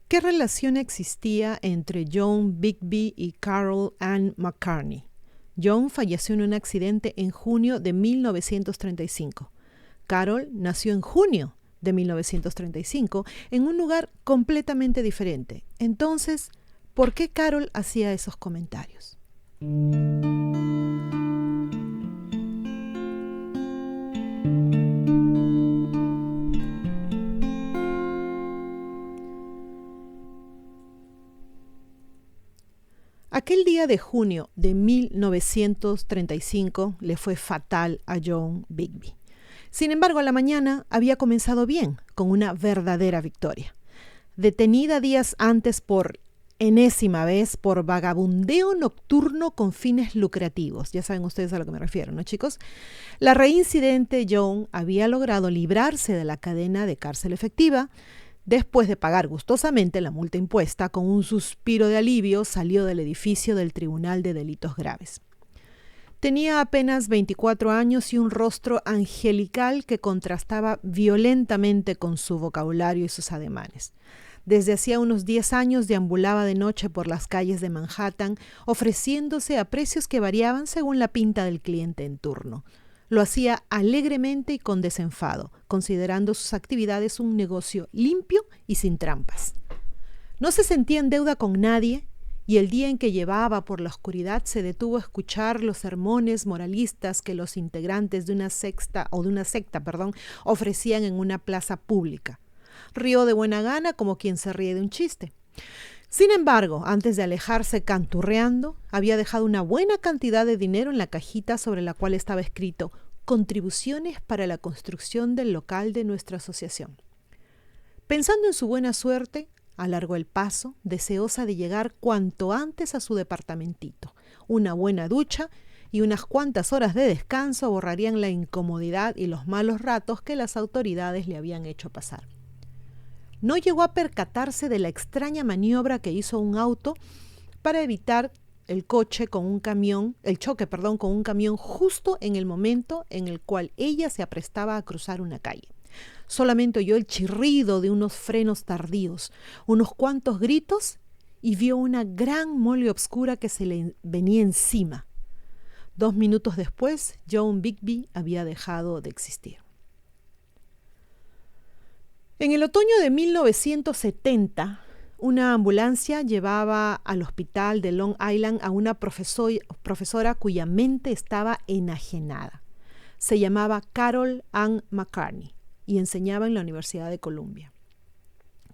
¿Qué relación existía entre Joan Bigby y Carol Ann McCartney? Joan falleció en un accidente en junio de 1935. Carol nació en junio de 1935 en un lugar completamente diferente. Entonces, ¿por qué Carol hacía esos comentarios? Aquel día de junio de 1935 le fue fatal a Joan Bigby. Sin embargo, la mañana había comenzado bien, con una verdadera victoria. Detenida días antes por enésima vez por vagabundeo nocturno con fines lucrativos. Ya saben ustedes a lo que me refiero, ¿no, chicos? La reincidente Joan había logrado librarse de la cadena de cárcel efectiva. Después de pagar gustosamente la multa impuesta, con un suspiro de alivio salió del edificio del Tribunal de Delitos Graves. Tenía apenas 24 años y un rostro angelical que contrastaba violentamente con su vocabulario y sus ademanes. Desde hacía unos 10 años deambulaba de noche por las calles de Manhattan, ofreciéndose a precios que variaban según la pinta del cliente en turno. Lo hacía alegremente y con desenfado, considerando sus actividades un negocio limpio y sin trampas. No se sentía en deuda con nadie y el día en que llevaba por la oscuridad se detuvo a escuchar los sermones moralistas que los integrantes de una secta ofrecían en una plaza pública. Rió de buena gana como quien se ríe de un chiste. Sin embargo, antes de alejarse canturreando, había dejado una buena cantidad de dinero en la cajita sobre la cual estaba escrito «Contribuciones para la construcción del local de nuestra asociación». Pensando en su buena suerte, alargó el paso, deseosa de llegar cuanto antes a su departamentito. Una buena ducha y unas cuantas horas de descanso borrarían la incomodidad y los malos ratos que las autoridades le habían hecho pasar. No llegó a percatarse de la extraña maniobra que hizo un auto para evitar el choque con un camión justo en el momento en el cual ella se aprestaba a cruzar una calle. Solamente oyó el chirrido de unos frenos tardíos, unos cuantos gritos y vio una gran mole oscura que se le venía encima. 2 minutos después, Joan Bigby había dejado de existir. En el otoño de 1970, una ambulancia llevaba al hospital de Long Island a una profesora cuya mente estaba enajenada. Se llamaba Carol Ann McCartney y enseñaba en la Universidad de Columbia.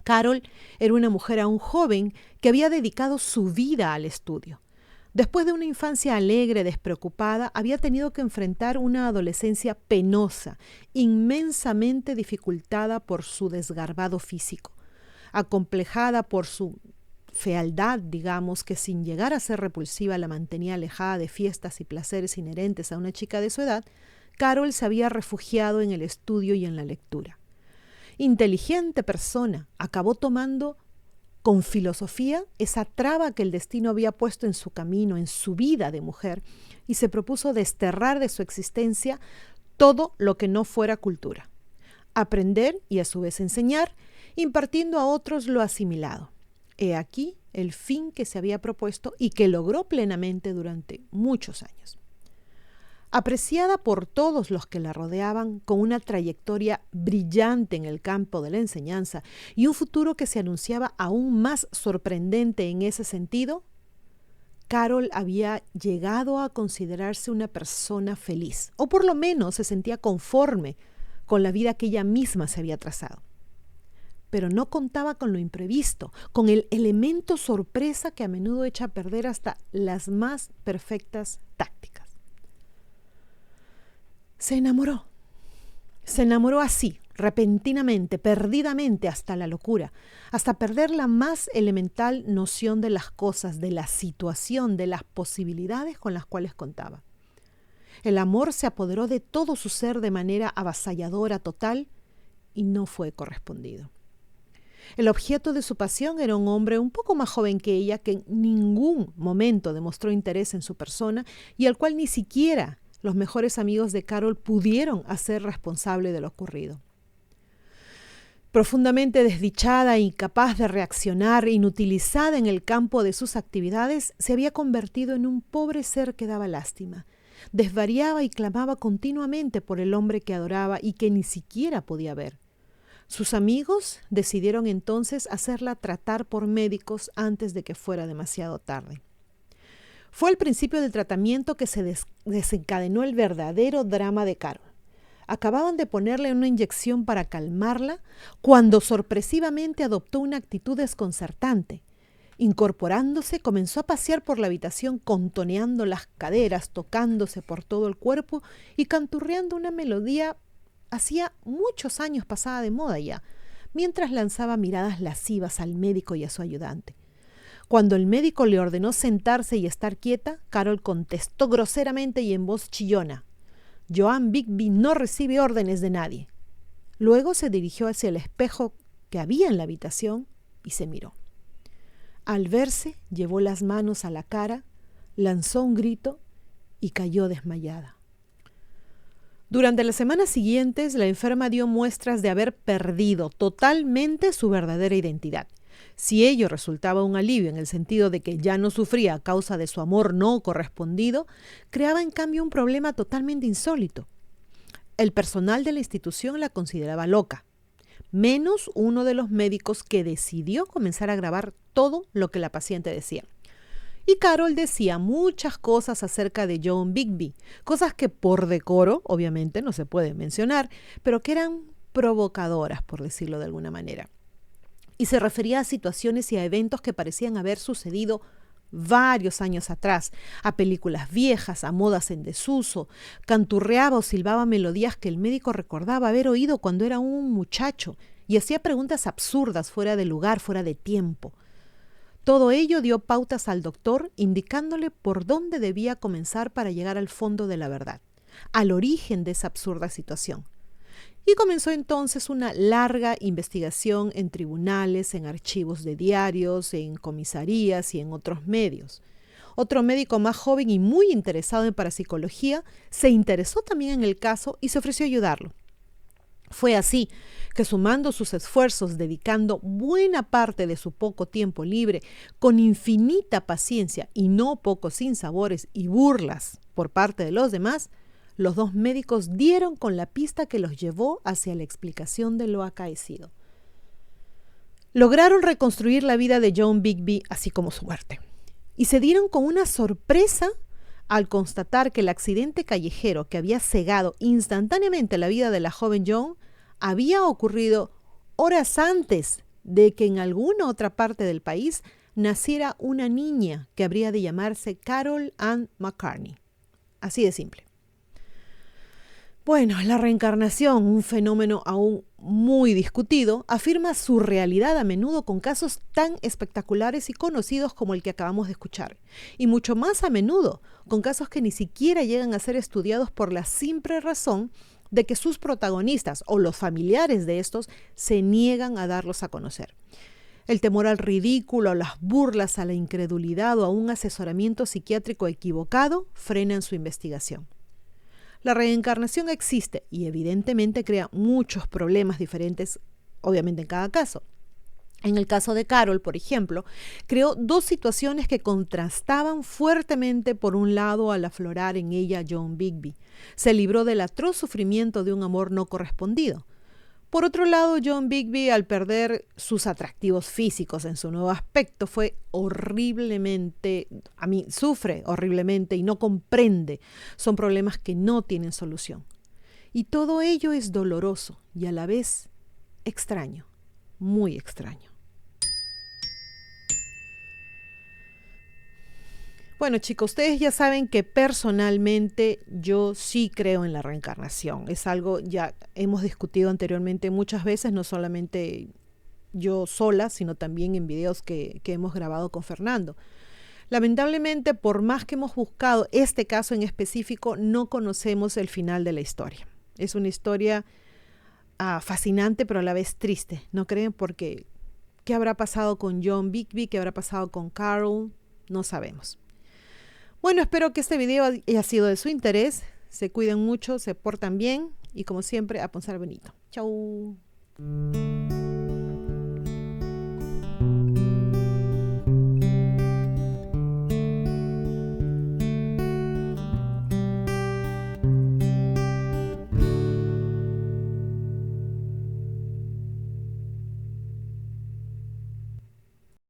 Carol era una mujer aún joven que había dedicado su vida al estudio. Después de una infancia alegre, despreocupada, había tenido que enfrentar una adolescencia penosa, inmensamente dificultada por su desgarbado físico, acomplejada por su fealdad, digamos, que sin llegar a ser repulsiva la mantenía alejada de fiestas y placeres inherentes a una chica de su edad. Carol se había refugiado en el estudio y en la lectura. Inteligente persona, acabó tomando con filosofía esa traba que el destino había puesto en su camino, en su vida de mujer, y se propuso desterrar de su existencia todo lo que no fuera cultura. Aprender y a su vez enseñar, impartiendo a otros lo asimilado. He aquí el fin que se había propuesto y que logró plenamente durante muchos años. Apreciada por todos los que la rodeaban, con una trayectoria brillante en el campo de la enseñanza y un futuro que se anunciaba aún más sorprendente en ese sentido, Carol había llegado a considerarse una persona feliz, o por lo menos se sentía conforme con la vida que ella misma se había trazado. Pero no contaba con lo imprevisto, con el elemento sorpresa que a menudo echa a perder hasta las más perfectas tácticas. Se enamoró así, repentinamente, perdidamente, hasta la locura, hasta perder la más elemental noción de las cosas, de la situación, de las posibilidades con las cuales contaba. El amor se apoderó de todo su ser de manera avasalladora, total, y no fue correspondido. El objeto de su pasión era un hombre un poco más joven que ella, que en ningún momento demostró interés en su persona y al cual ni siquiera los mejores amigos de Carol pudieron hacer responsable de lo ocurrido. Profundamente desdichada, incapaz de reaccionar, inutilizada en el campo de sus actividades, se había convertido en un pobre ser que daba lástima. Desvariaba y clamaba continuamente por el hombre que adoraba y que ni siquiera podía ver. Sus amigos decidieron entonces hacerla tratar por médicos antes de que fuera demasiado tarde. Fue al principio del tratamiento que se desencadenó el verdadero drama de Carol. Acababan de ponerle una inyección para calmarla cuando sorpresivamente adoptó una actitud desconcertante. Incorporándose, comenzó a pasear por la habitación contoneando las caderas, tocándose por todo el cuerpo y canturreando una melodía hacía muchos años pasada de moda ya, mientras lanzaba miradas lascivas al médico y a su ayudante. Cuando el médico le ordenó sentarse y estar quieta, Carol contestó groseramente y en voz chillona: «Joan Bigby no recibe órdenes de nadie». Luego se dirigió hacia el espejo que había en la habitación y se miró. Al verse, llevó las manos a la cara, lanzó un grito y cayó desmayada. Durante las semanas siguientes, la enferma dio muestras de haber perdido totalmente su verdadera identidad. Si ello resultaba un alivio en el sentido de que ya no sufría a causa de su amor no correspondido, creaba en cambio un problema totalmente insólito. El personal de la institución la consideraba loca, menos uno de los médicos que decidió comenzar a grabar todo lo que la paciente decía. Y Carol decía muchas cosas acerca de Joan Bigby, cosas que por decoro, obviamente, no se pueden mencionar, pero que eran provocadoras, por decirlo de alguna manera. Y se refería a situaciones y a eventos que parecían haber sucedido varios años atrás, a películas viejas, a modas en desuso. Canturreaba o silbaba melodías que el médico recordaba haber oído cuando era un muchacho y hacía preguntas absurdas, fuera de lugar, fuera de tiempo. Todo ello dio pautas al doctor, indicándole por dónde debía comenzar para llegar al fondo de la verdad, al origen de esa absurda situación. Y comenzó entonces una larga investigación en tribunales, en archivos de diarios, en comisarías y en otros medios. Otro médico más joven y muy interesado en parapsicología se interesó también en el caso y se ofreció a ayudarlo. Fue así que, sumando sus esfuerzos, dedicando buena parte de su poco tiempo libre, con infinita paciencia y no pocos sinsabores y burlas por parte de los demás, los dos médicos dieron con la pista que los llevó hacia la explicación de lo acaecido. Lograron reconstruir la vida de Joan Bigby, así como su muerte, y se dieron con una sorpresa al constatar que el accidente callejero que había cegado instantáneamente la vida de la joven Joan había ocurrido horas antes de que en alguna otra parte del país naciera una niña que habría de llamarse Carol Ann McCartney. Así de simple. Bueno, la reencarnación, un fenómeno aún muy discutido, afirma su realidad a menudo con casos tan espectaculares y conocidos como el que acabamos de escuchar, y mucho más a menudo con casos que ni siquiera llegan a ser estudiados por la simple razón de que sus protagonistas o los familiares de estos se niegan a darlos a conocer. El temor al ridículo, a las burlas, a la incredulidad o a un asesoramiento psiquiátrico equivocado frenan su investigación. La reencarnación existe y evidentemente crea muchos problemas diferentes, obviamente en cada caso. En el caso de Carol, por ejemplo, creó dos situaciones que contrastaban fuertemente. Por un lado, al aflorar en ella Joan Bigby, se libró del atroz sufrimiento de un amor no correspondido. Por otro lado, Joan Bigby, al perder sus atractivos físicos en su nuevo aspecto, sufre horriblemente y no comprende. Son problemas que no tienen solución. Y todo ello es doloroso y a la vez extraño, muy extraño. Bueno, chicos, ustedes ya saben que personalmente yo sí creo en la reencarnación. Es algo ya hemos discutido anteriormente muchas veces, no solamente yo sola, sino también en videos que hemos grabado con Fernando. Lamentablemente, por más que hemos buscado este caso en específico, no conocemos el final de la historia. Es una historia fascinante, pero a la vez triste, ¿no creen? Porque ¿qué habrá pasado con Joan Bigby? ¿Qué habrá pasado con Carol? No sabemos. Bueno, espero que este video haya sido de su interés. Se cuidan mucho, se portan bien y como siempre, a pensar bonito. Chau.